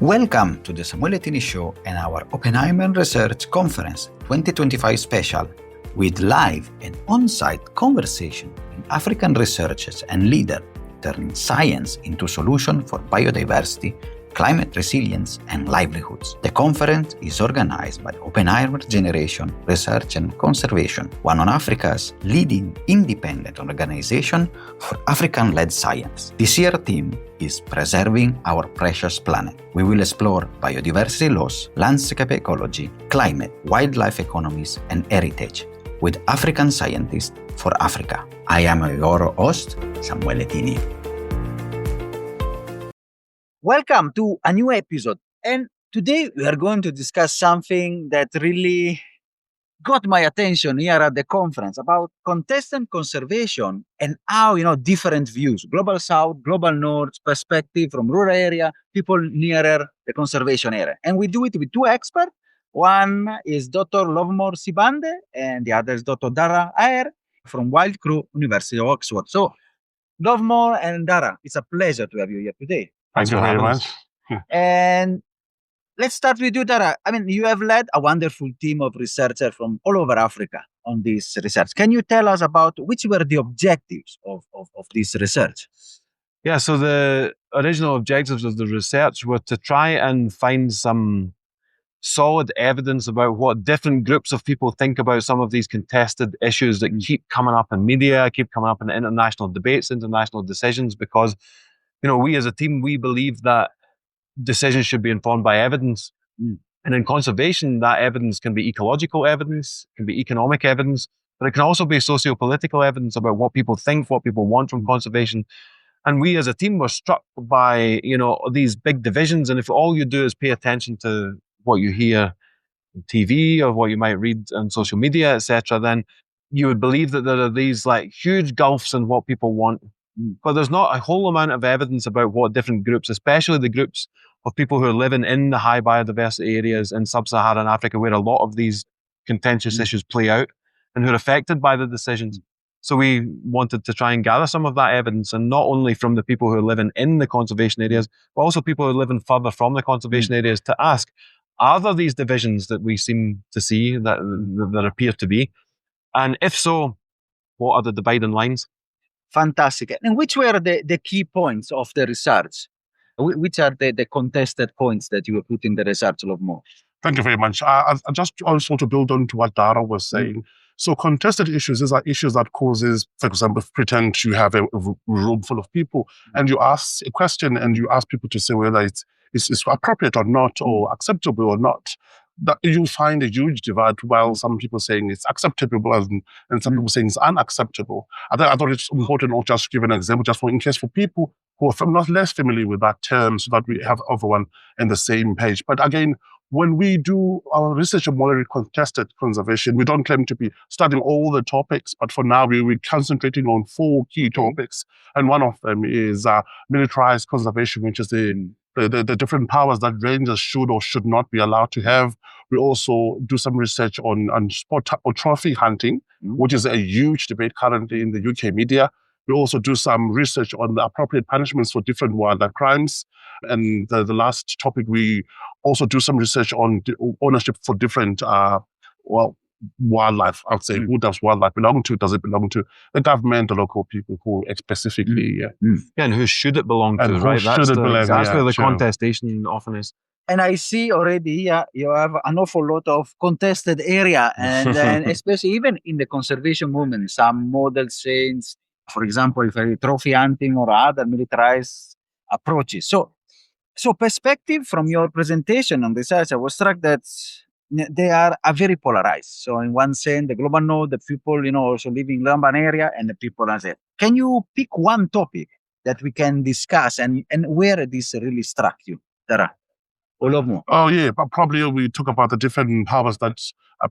Welcome to the Samuele Tini Show and our Oppenheimer Research Conference 2025 special with live and on-site conversation with African researchers and leaders turning science into solution for biodiversity, climate resilience, and livelihoods. The conference is organized by Oppenheimer Generation Research and Conservation, one of Africa's leading independent organization for African-led science. This year's theme is Preserving Our Precious Planet. We will explore biodiversity loss, landscape ecology, climate, wildlife economies, and heritage with African scientists for Africa. I am your host, Samuele Tini. Welcome to a new episode, and today we are going to discuss something that really got my attention here at the conference about contestant conservation and how, different views, global south, global north, perspective from rural area, people nearer the conservation area. And we do it with two experts. One is Dr. Lovemore Sibanda, and the other is Dr. Darragh Hare from Wild Crew, University of Oxford. So, Lovemore and Darragh, it's a pleasure to have you here today. Thank you very much. And let's start with you, Darragh. You have led a wonderful team of researchers from all over Africa on this research. Can you tell us about which were the objectives of this research? Yeah, so the original objectives of the research were to try and find some solid evidence about what different groups of people think about some of these contested issues that keep coming up in media, keep coming up in international debates, international decisions, because we as a team, we believe that decisions should be informed by evidence. And in conservation, that evidence can be ecological evidence, can be economic evidence, but it can also be socio-political evidence about what people think, what people want from conservation. And we as a team were struck by, these big divisions. And if all you do is pay attention to what you hear on TV or what you might read on social media, etc., then you would believe that there are these huge gulfs in what people want. But there's not a whole amount of evidence about what different groups, especially the groups of people who are living in the high biodiversity areas in sub-Saharan Africa, where a lot of these contentious issues play out and who are affected by the decisions. So we wanted to try and gather some of that evidence, and not only from the people who are living in the conservation areas, but also people who are living further from the conservation areas, to ask, are there these divisions that we seem to see, that appear to be? And if so, what are the dividing lines? Fantastic. And which were the key points of the research? Which are the contested points that you put in the research, Lovemore? Thank you very much. I just also to build on to what Darragh was saying. So contested issues, these are issues that causes, for example, pretend you have a room full of people and you ask a question and you ask people to say whether it's appropriate or not, or acceptable or not. That you find a huge divide, while some people saying it's acceptable and some people saying it's unacceptable. I thought it's important to just give an example, just in case for people who are not less familiar with that term, so that we have everyone in the same page. But again, when we do our research on moderate contested conservation, we don't claim to be studying all the topics, but for now we're concentrating on 4 key topics. And one of them is militarized conservation, which is the different powers that rangers should or should not be allowed to have. We also do some research on sport or trophy hunting, which is a huge debate currently in the UK media. We also do some research on the appropriate punishments for different wildlife crimes. And the last topic, we also do some research on ownership for different, wildlife. I would say, who does wildlife belong to? Does it belong to the government, the local people, who specifically? And who should it belong to, right? That's where the contestation often is. And I see already here you have an awful lot of contested area, and especially even in the conservation movement, some models saying, for example, if I trophy hunting or other militarized approaches. So perspective from your presentation on research, I was struck that they are very polarized. So in one sense, the global north, the people, also living in urban area, and the people as well. Can you pick one topic that we can discuss and where this really struck you, Darragh? Oh yeah, but probably we talk about the different powers that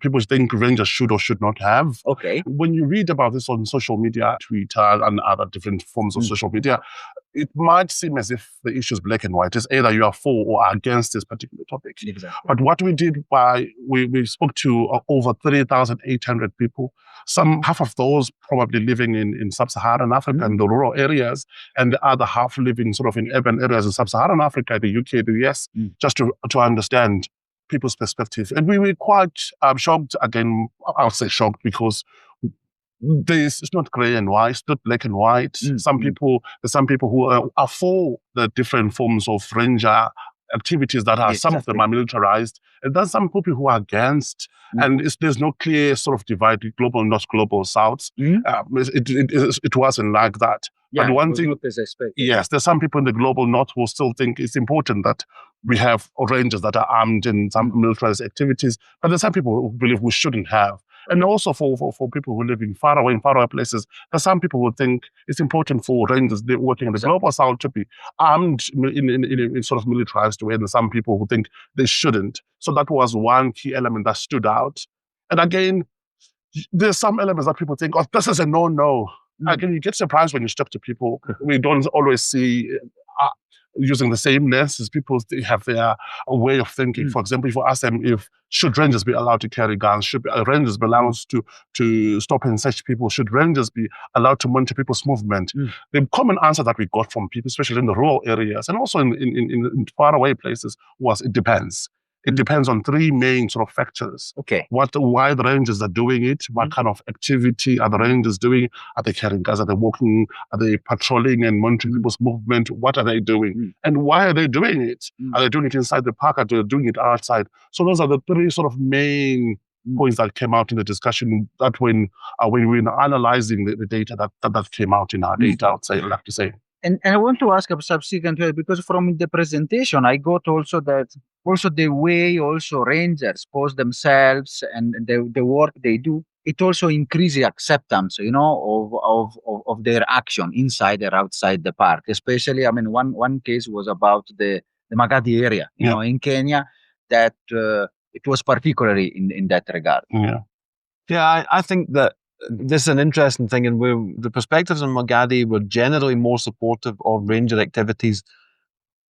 people think rangers should or should not have. Okay. When you read about this on social media, Twitter and other different forms of social media, it might seem as if the issue is black and white. It's either you are for or against this particular topic. Exactly. But what we did, we spoke to over 3,800 people. Half of those probably living in sub-Saharan Africa in the rural areas, and the other half living sort of in urban areas in sub-Saharan Africa, the UK, the US, just to understand people's perspective. And we were quite shocked. Again, I would say shocked because it's not grey and white, it's not black and white. There's some people who are for the different forms of ranger activities that are, some of them are militarized. And there's some people who are against, and there's no clear sort of divide, global, not global, south. It wasn't like that. Yeah, but one thing, yes, there's some people in the global north who still think it's important that we have rangers that are armed in some militarized activities, but there's some people who believe we shouldn't have. And also for people who live in faraway places, there's some people who think it's important for rangers working in the global south to be armed in sort of militarized way, and there's some people who think they shouldn't. So that was one key element that stood out. And again, there's some elements that people think, oh, this is a no-no. Again, you get surprised when you talk to people. We don't always see using the same lens as people have their way of thinking. For example, if you ask them should rangers be allowed to carry guns, should rangers be allowed to stop and search people, should rangers be allowed to monitor people's movement, the common answer that we got from people, especially in the rural areas and also in faraway places, was it depends. It depends on three main sort of factors. Okay. Why the rangers are doing it, what kind of activity are the rangers doing? Are they carrying guns? Are they walking? Are they patrolling and monitoring people's movement? What are they doing? And why are they doing it? Are they doing it inside the park? Are they doing it outside? So those are the three sort of main points that came out in the discussion, that when we were analyzing the data that came out in our data, I'd like to say. And I want to ask a subsequent way, because from the presentation, I got also that the way rangers pose themselves and the work they do, it also increases acceptance, of their action inside or outside the park. Especially, I mean, one case was about the Magadi area, in Kenya, that it was particularly in that regard. Yeah, I think that this is an interesting thing, and where the perspectives in Magadi were generally more supportive of ranger activities,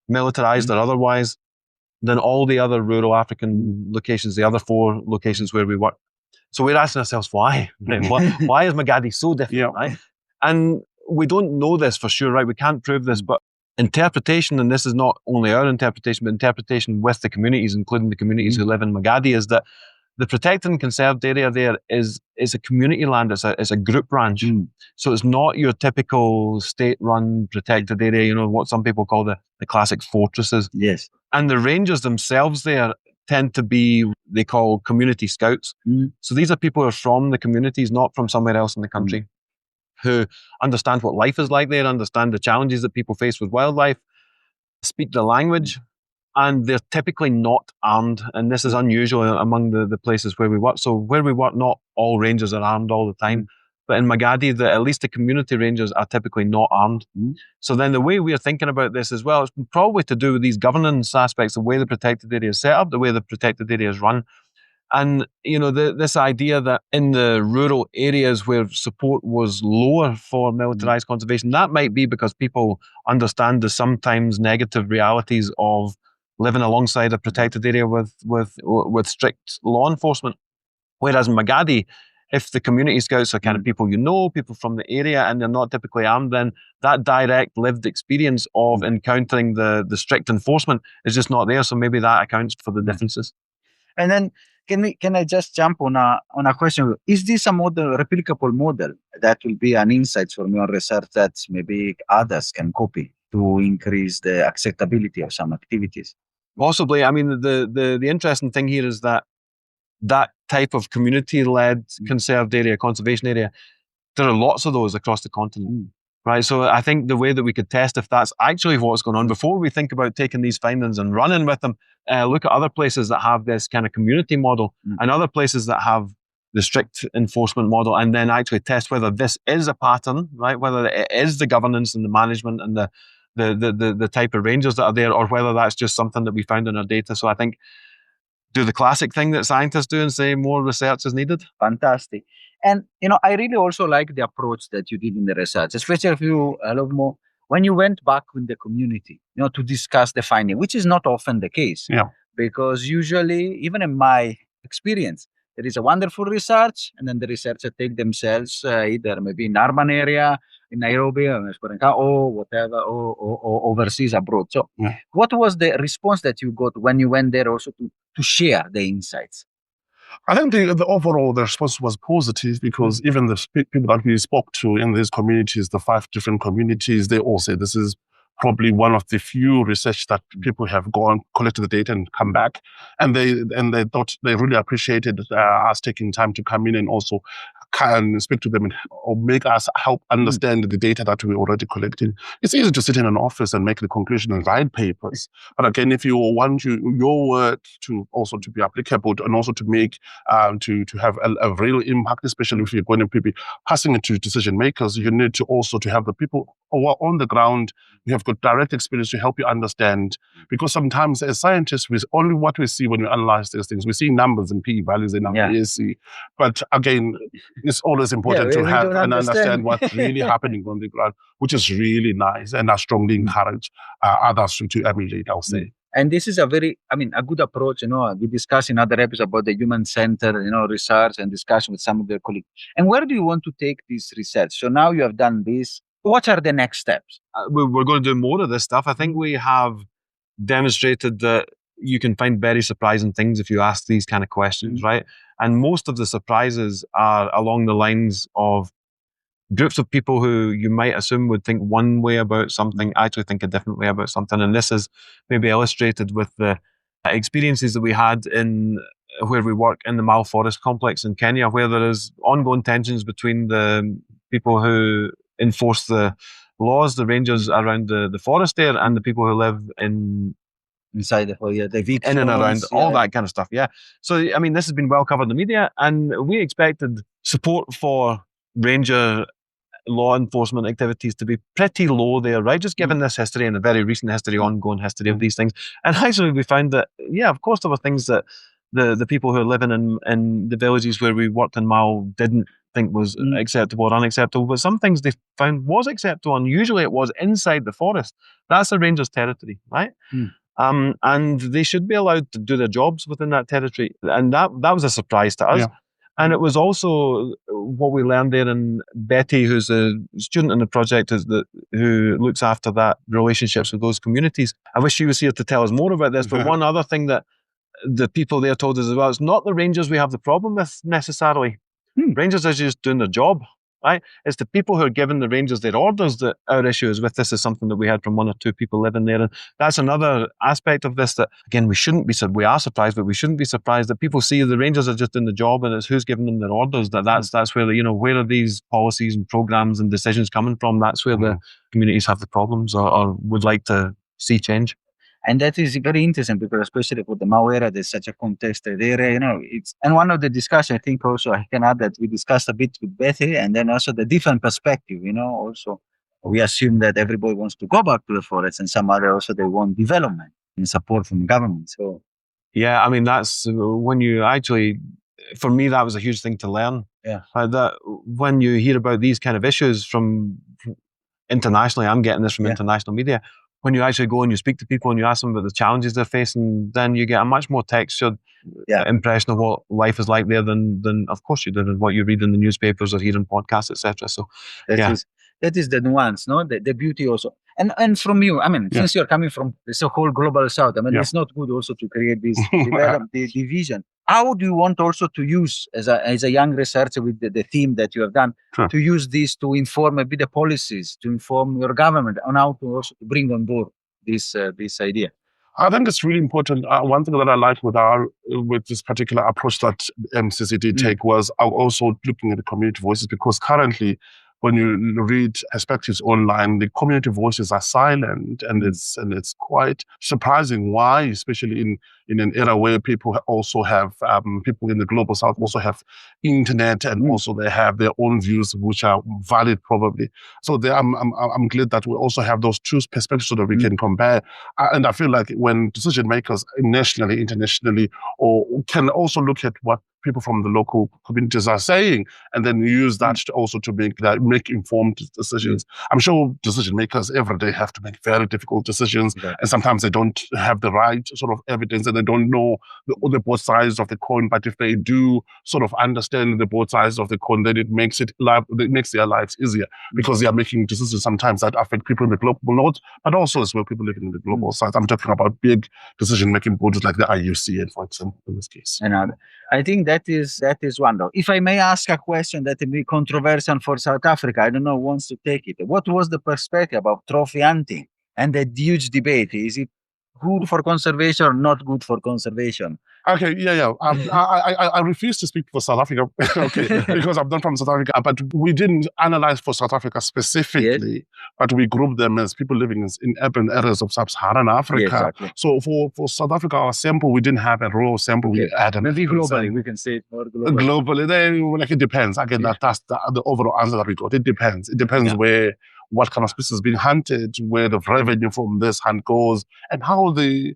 militarized or otherwise, than all the other rural African locations, the other 4 locations where we work. So we're asking ourselves, why? Why is Magadi so different, right? And we don't know this for sure, right? We can't prove this, but interpretation, and this is not only our interpretation, but interpretation with the communities, including the communities who live in Magadi, is that the protected and conserved area there is a community land. It's a group ranch. So it's not your typical state-run protected area, what some people call the classic fortresses. Yes. And the rangers themselves there tend to be, they call community scouts. So these are people who are from the communities, not from somewhere else in the country, who understand what life is like there, understand the challenges that people face with wildlife, speak the language, and they're typically not armed. And this is unusual among the places where we work. So where we work, not all rangers are armed all the time. But in Magadi, at least the community rangers are typically not armed. So then the way we are thinking about this as well, it's probably to do with these governance aspects, the way the protected area is set up, the way the protected area is run. And, this idea that in the rural areas where support was lower for militarized conservation, that might be because people understand the sometimes negative realities of living alongside a protected area with strict law enforcement. Whereas in Magadi, if the community scouts are kind of people people from the area, and they're not typically armed, then that direct lived experience of encountering the strict enforcement is just not there. So maybe that accounts for the differences. And then can I just jump on a question? Is this a replicable model that will be an insight from your research that maybe others can copy to increase the acceptability of some activities? Possibly. I mean, the interesting thing here is that type of community-led conserved area, conservation area, there are lots of those across the continent, right? So I think the way that we could test if that's actually what's going on, before we think about taking these findings and running with them, look at other places that have this kind of community model and other places that have the strict enforcement model, and then actually test whether this is a pattern, right? Whether it is the governance and the management and the type of rangers that are there, or whether that's just something that we found in our data. So I think do the classic thing that scientists do and say more research is needed. Fantastic. And, I really also like the approach that you did in the research, especially if you, Lovemore, when you went back with the community, to discuss the finding, which is not often the case. Yeah. Because usually, even in my experience, there is a wonderful research, and then the researchers take themselves either maybe in urban area, in Nairobi, or whatever, or overseas abroad. So, what was the response that you got when you went there also to share the insights? I think the overall the response was positive because even the people that we spoke to in these communities, the 5 different communities, they all say this is probably one of the few research that people have gone, collected the data and come back. And they thought they really appreciated us taking time to come in and also can speak to them or make us help understand the data that we already collected. It's easy to sit in an office and make the conclusion and write papers. But again, if you want your work to also to be applicable and also to make, to have a real impact, especially if you're going to be passing it to decision makers, you need to also to have the people who are on the ground, who have got direct experience to help you understand. Because sometimes as scientists, only what we see when we analyze these things, we see numbers and p-values in our ASC. But again, it's always important to have and understand what's really happening on the ground, which is really nice. And I strongly encourage others to emulate, I'll say. And this is a good approach. We discussed in other episodes about the human-centered, research and discussion with some of your colleagues. And where do you want to take this research? So now you have done this. What are the next steps? We're going to do more of this stuff. I think we have demonstrated that you can find very surprising things if you ask these kind of questions, right? And most of the surprises are along the lines of groups of people who you might assume would think one way about something, actually think a different way about something. And this is maybe illustrated with the experiences that we had in where we work in the Mau Forest complex in Kenya, where there is ongoing tensions between the people who enforce the laws, the rangers around the forest there, and the people who live inside the victims, in and around all that kind of stuff. Yeah. So, this has been well covered in the media, and we expected support for ranger law enforcement activities to be pretty low there, right? Just given this history and the very recent history, ongoing history of these things. And actually we found that, of course there were things that the people who are living in the villages where we worked in Mau didn't think was acceptable or unacceptable, but some things they found was acceptable, and usually it was inside the forest. That's the ranger's territory, right? And they should be allowed to do their jobs within that territory. And that was a surprise to us. Yeah. And it was also what we learned there, and Betty, who's a student in the project, who looks after that relationships with those communities. I wish she was here to tell us more about this, but one other thing that the people there told us as well, it's not the rangers we have the problem with necessarily. Rangers are just doing their job, right? It's the people who are giving the rangers their orders that our issue is with. This is something that we had from 1 or 2 people living there. And that's another aspect of this that, again, we are surprised, but we shouldn't be surprised that people see the rangers are just doing the job, and it's who's giving them their orders. That's where, where are these policies and programs and decisions coming from? That's where the communities have the problems or would like to see change. And that is very interesting because especially for the Mau area, there's such a contested area, and one of the discussions, I think also I can add that we discussed a bit with Betty, and then also the different perspective, also we assume that everybody wants to go back to the forest, and some other also they want development and support from government. So, yeah, that's when you actually, for me, that was a huge thing to learn. Yeah. That when you hear about these kind of issues from internationally, I'm getting this from international media. When you actually go and you speak to people and you ask them about the challenges they're facing, then you get a much more textured impression of what life is like there than of course you do, than what you read in the newspapers or hear in podcasts, etc. So that is the nuance, no? The beauty also. And from you, since you're coming from the whole global south, it's not good also to create this the division. How do you want also to use as a young researcher with the theme that you have done to use this to inform maybe the policies, to inform your government on how to also bring on board this idea? I think it's really important. One thing that I like with this particular approach that MCC did take was also looking at the community voices, because currently when you read perspectives online, the community voices are silent, and it's quite surprising why, especially in an era where people also have people in the global south also have internet, and also they have their own views which are valid probably. So I'm glad that we also have those two perspectives so that we can compare. And I feel like when decision makers nationally, internationally, or can also look at what people from the local communities are saying, and then use that to also to make informed decisions. I'm sure decision makers every day have to make very difficult decisions, and sometimes they don't have the right sort of evidence, and they don't know the both sides of the coin. But if they do sort of understand the both sides of the coin, then it makes their lives easier, because they are making decisions sometimes that affect people in the global north, but also as well people living in the global south. I'm talking about big decision-making bodies like the IUCN, for example, in this case. And I think that is wonderful. If I may ask a question that will be controversial for South Africa, I don't know who wants to take it. What was the perspective about trophy hunting and that huge debate? Is it good for conservation or not good for conservation? Okay, I refuse to speak for South Africa, okay, because I'm not from South Africa. But we didn't analyze for South Africa specifically, but we grouped them as people living in urban areas of sub-Saharan Africa. Yeah, exactly. So for South Africa, our sample, we didn't have a raw sample. We had maybe globally, we can say it more globally. Globally, it depends. Again, that's the overall answer that we got. It depends. It depends what kind of species is being hunted, where the revenue from this hunt goes, and how the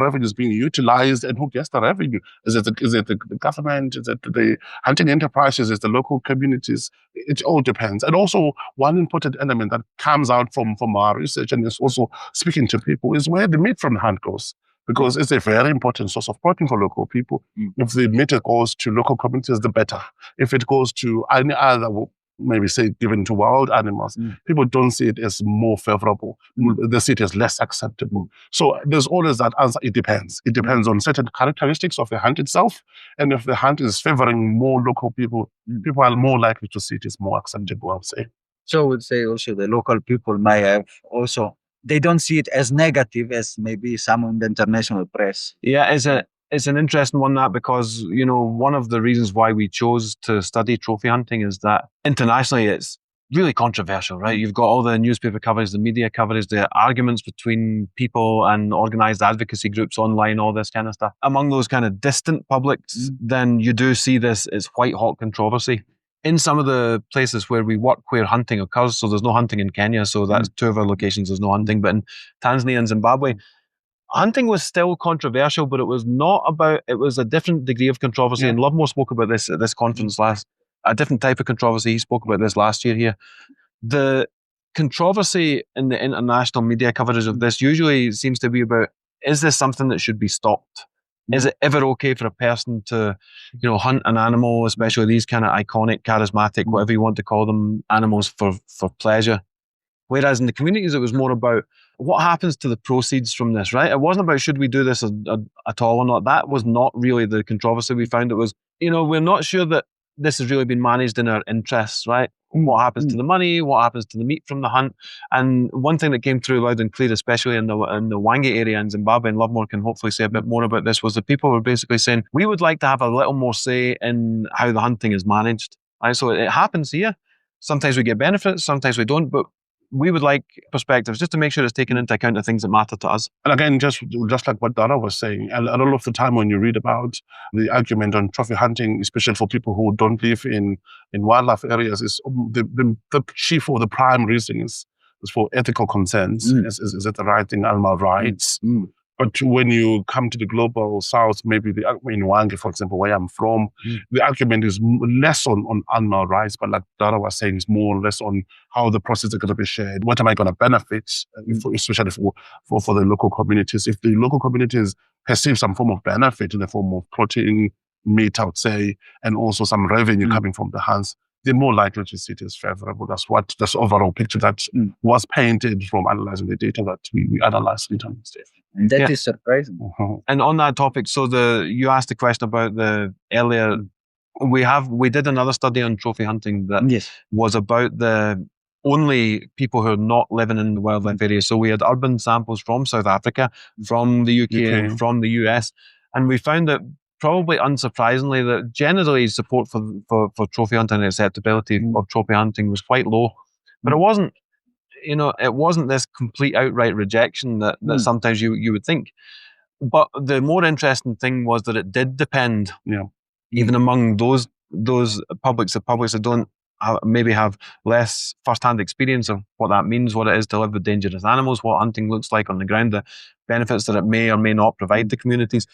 revenue is being utilized, and who gets the revenue. Is it the government? Is it the hunting enterprises? Is it the local communities? It all depends. And also, one important element that comes out from our research, and is also speaking to people, is where the meat from the hunt goes. Because it's a very important source of protein for local people. If the meat goes to local communities, the better. If it goes to any other, maybe say given to wild animals, people don't see it as more favorable. They see it as less acceptable. So there's always that answer. It depends. It depends on certain characteristics of the hunt itself. And if the hunt is favoring more local people, people are more likely to see it as more acceptable, I would say. So I would say also the local people may have also, they don't see it as negative as maybe some in the international press. Yeah, it's an interesting one, that, because, you know, one of the reasons why we chose to study trophy hunting is that internationally it's really controversial, right? You've got all the newspaper coverage, the media coverage, the arguments between people and organized advocacy groups online, all this kind of stuff. Among those kind of distant publics, then you do see this as white hot controversy. In some of the places where we work where hunting occurs, so there's no hunting in Kenya, so that's two of our locations, there's no hunting, but in Tanzania and Zimbabwe, hunting was still controversial, but it was a different degree of controversy. And Lovemore spoke about this at this conference a different type of controversy. He spoke about this last year here. The controversy in the international media coverage of this usually seems to be about, is this something that should be stopped? Is it ever okay for a person to, you know, hunt an animal, especially these kind of iconic, charismatic, whatever you want to call them, animals for pleasure? Whereas in the communities, it was more about what happens to the proceeds from this, right? It wasn't about should we do this at all or not. That was not really the controversy we found. It was, you know, we're not sure that this has really been managed in our interests, right? What happens to the money? What happens to the meat from the hunt? And one thing that came through loud and clear, especially in the Wangi area in Zimbabwe, and Lovemore can hopefully say a bit more about this, was that people were basically saying, we would like to have a little more say in how the hunting is managed. Right? So it happens here. Sometimes we get benefits, sometimes we don't, but we would like perspectives just to make sure it's taken into account the things that matter to us. And again, just like what Darragh was saying, a lot of the time when you read about the argument on trophy hunting, especially for people who don't live in wildlife areas, is the chief or the prime reason is for ethical concerns. Is it the right thing, animal rights? But when you come to the global south, maybe in Wangi, for example, where I'm from, the argument is less on animal rights, but like Darragh was saying, is more or less on how the process is going to be shared. What am I going to benefit, especially for the local communities? If the local communities perceive some form of benefit in the form of protein, meat, I would say, and also some revenue coming from the hunts, they're more likely to see it as favorable. That's the overall picture that was painted from analyzing the data that we analyzed in terms of. And that is surprising. And on that topic, so you asked the question about the earlier, we did another study on trophy hunting that was about the only people who are not living in the wildlife area. So we had urban samples from South Africa, from the UK, and from the US. And we found that probably unsurprisingly, that generally support for trophy hunting and acceptability of trophy hunting was quite low. But it wasn't, it wasn't this complete outright rejection that sometimes you would think. But the more interesting thing was that it did depend, even among those publics that don't maybe have less first-hand experience of what that means, what it is to live with dangerous animals, what hunting looks like on the ground, the benefits that it may or may not provide to communities.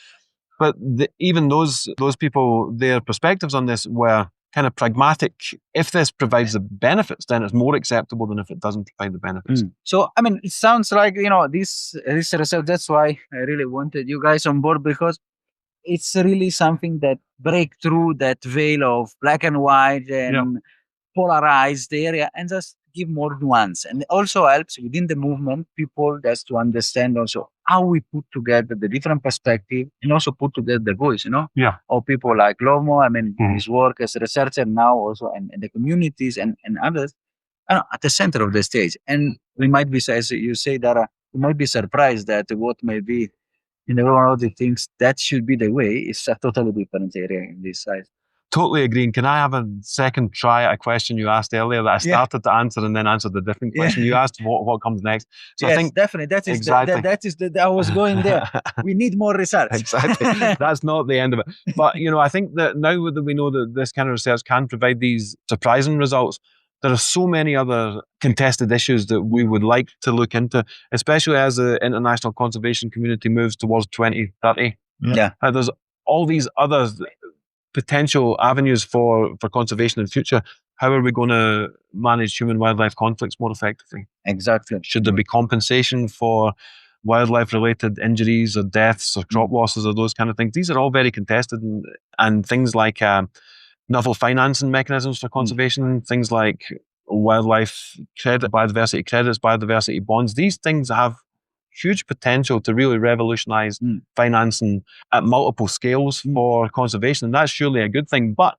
But even those people, their perspectives on this were kind of pragmatic. If this provides the benefits, then it's more acceptable than if it doesn't provide the benefits. So, I mean, it sounds like, this research, that's why I really wanted you guys on board, because it's really something that break through that veil of black and white and polarized area and just give more nuance. And it also helps within the movement people just to understand also how we put together the different perspective and also put together the voice, of people like Lovemore, I mean, his work as a researcher now also, and the communities and others at the center of the stage. And we might be, as you say, Darragh, we might be surprised that what may be in the world he thinks that should be the way is a totally different area in this size. Totally agree. And can I have a second try at a question you asked earlier that I started to answer and then answered a different question? You asked what comes next. So yes, I think definitely I was going there. We need more research. Exactly. That's not the end of it. But I think that now that we know that this kind of research can provide these surprising results, there are so many other contested issues that we would like to look into, especially as the international conservation community moves towards 2030. There's all these other potential avenues for conservation in the future. How are we going to manage human-wildlife conflicts more effectively? Exactly. Should there be compensation for wildlife-related injuries or deaths or crop losses or those kind of things? These are all very contested, and things like novel financing mechanisms for conservation, things like wildlife credit, biodiversity credits, biodiversity bonds. These things have huge potential to really revolutionize financing at multiple scales for conservation, and that's surely a good thing. But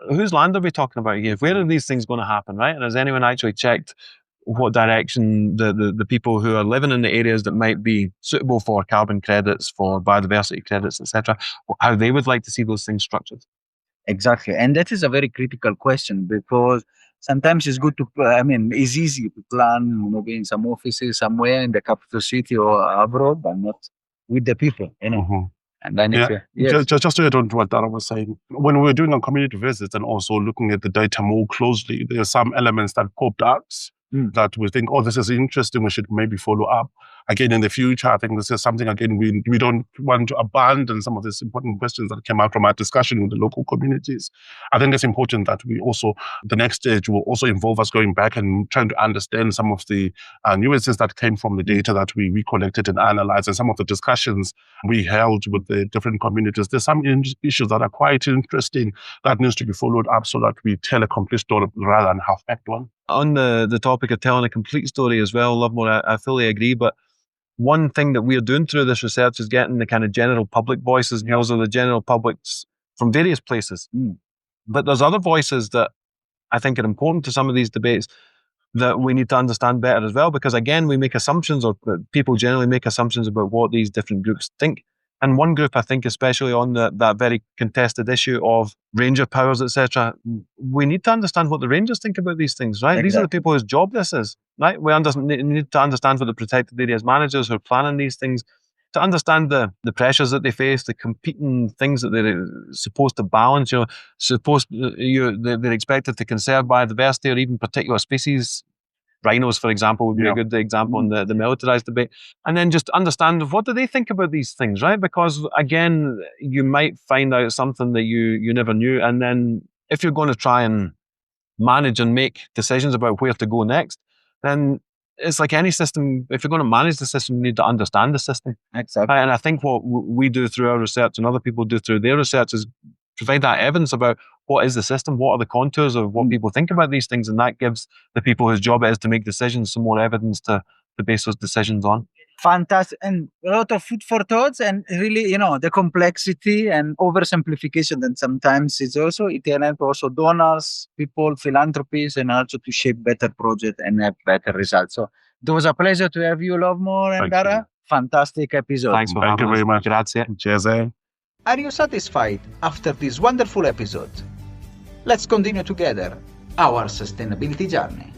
whose land are we talking about here? Where are these things going to happen, right? And has anyone actually checked what direction the people who are living in the areas that might be suitable for carbon credits, for biodiversity credits, etc., how they would like to see those things structured? Exactly. And that is a very critical question, because sometimes it's good to, it's easy to plan maybe in some offices somewhere in the capital city or abroad, but not with the people, And then just to add on to what Darragh was saying, when we were doing our community visits and also looking at the data more closely, there are some elements that popped out that we think, this is interesting, we should maybe follow up. Again, in the future, I think this is something, again, we don't want to abandon some of these important questions that came out from our discussion with the local communities. I think it's important that we also, the next stage will also involve us going back and trying to understand some of the nuances that came from the data that we collected and analyzed, and some of the discussions we held with the different communities. There's some issues that are quite interesting that needs to be followed up so that we tell a complete story rather than half-baked one. On the topic of telling a complete story as well, Lovemore, I fully agree. But one thing that we're doing through this research is getting the kind of general public voices, and those are the general publics from various places. But there's other voices that I think are important to some of these debates that we need to understand better as well, because again, we make assumptions, or people generally make assumptions about what these different groups think. And one group, I think, especially on that very contested issue of ranger powers, etc., we need to understand what the rangers think about these things, right? Exactly. These are the people whose job this is, right? We need to understand what the protected areas managers who are planning these things, to understand the pressures that they face, the competing things that they're supposed to balance. They're expected to conserve biodiversity or even particular species. Rhinos, for example, would be a good example in the militarised debate. And then just understand, what do they think about these things, right? Because again, you might find out something that you never knew. And then if you're going to try and manage and make decisions about where to go next, then it's like any system. If you're going to manage the system, you need to understand the system. Exactly. And I think what we do through our research and other people do through their research is provide that evidence about what is the system, what are the contours of what people think about these things, and that gives the people whose job it is to make decisions some more evidence to base those decisions on. Fantastic, and a lot of food for thoughts, and really, the complexity and oversimplification. And sometimes it helps also donors, people, philanthropies, and also to shape better projects and have better results. So it was a pleasure to have you, Lovemore and Darragh. Fantastic episode. Thanks for having us. Thank you very much. Grazie. Cheers. Are you satisfied after this wonderful episode? Let's continue together our sustainability journey.